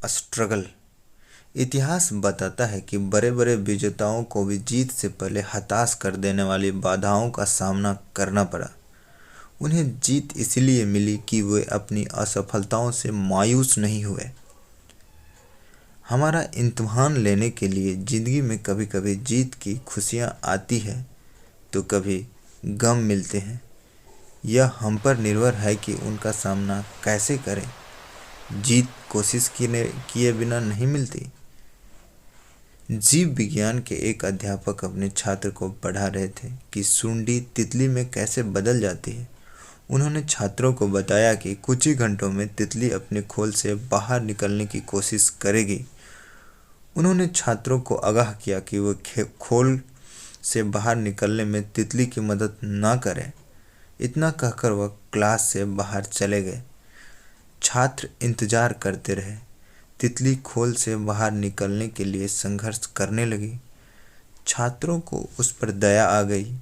Struggle. इतिहास बताता है कि बड़े बड़े विजेताओं को भी जीत से पहले हताश कर देने वाली बाधाओं का सामना करना पड़ा। उन्हें जीत इसलिए मिली कि वे अपनी असफलताओं से मायूस नहीं हुए। हमारा इम्तिहान लेने के लिए ज़िंदगी में कभी कभी जीत की खुशियाँ आती है तो कभी गम मिलते हैं। यह हम पर निर्भर है कि उनका सामना कैसे करें। जीत कोशिश किए बिना नहीं मिलती। जीव विज्ञान के एक अध्यापक अपने छात्र को पढ़ा रहे थे कि सुंडी तितली में कैसे बदल जाती है। उन्होंने छात्रों को बताया कि कुछ ही घंटों में तितली अपने खोल से बाहर निकलने की कोशिश करेगी। उन्होंने छात्रों को आगाह किया कि वे खोल से बाहर निकलने में तितली की मदद न करें। इतना कहकर वह क्लास से बाहर चले गए। छात्र इंतजार करते रहे। तितली खोल से बाहर निकलने के लिए संघर्ष करने लगी। छात्रों को उस पर दया आ गई।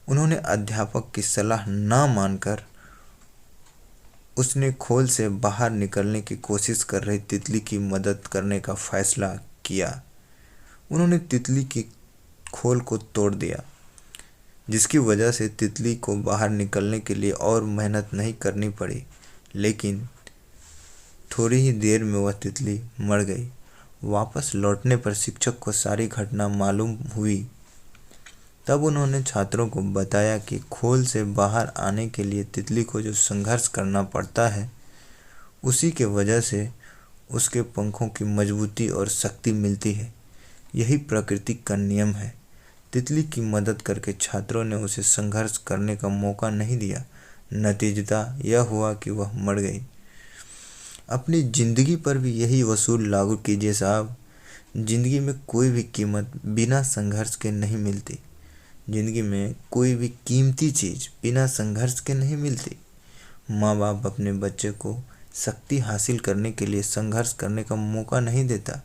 उन्होंने अध्यापक की सलाह न मानकर उसने खोल से बाहर निकलने की कोशिश कर रही तितली की मदद करने का फैसला किया। उन्होंने तितली की खोल को तोड़ दिया, जिसकी वजह से तितली को बाहर निकलने के लिए और मेहनत नहीं करनी पड़ी। लेकिन थोड़ी ही देर में वह तितली मर गई। वापस लौटने पर शिक्षक को सारी घटना मालूम हुई। तब उन्होंने छात्रों को बताया कि खोल से बाहर आने के लिए तितली को जो संघर्ष करना पड़ता है, उसी के वजह से उसके पंखों की मजबूती और शक्ति मिलती है। यही प्रकृति का नियम है। तितली की मदद करके छात्रों ने उसे संघर्ष करने का मौका नहीं दिया। नतीजतः यह हुआ कि वह मर गई। अपनी ज़िंदगी पर भी यही वसूल लागू कीजिए साहब। ज़िंदगी में कोई भी कीमत बिना संघर्ष के नहीं मिलती। ज़िंदगी में कोई भी कीमती चीज़ बिना संघर्ष के नहीं मिलती। माँ बाप अपने बच्चे को शक्ति हासिल करने के लिए संघर्ष करने का मौका नहीं देता।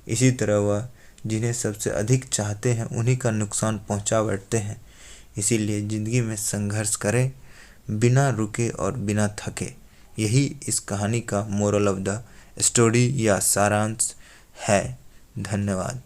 इसी तरह वह जिन्हें सबसे अधिक चाहते हैं उन्हीं का नुकसान पहुंचा बैठते हैं। इसीलिए ज़िंदगी में संघर्ष करें, बिना रुके और बिना थके। यही इस कहानी का मोरल ऑफ द स्टोरी या सारांश है। धन्यवाद।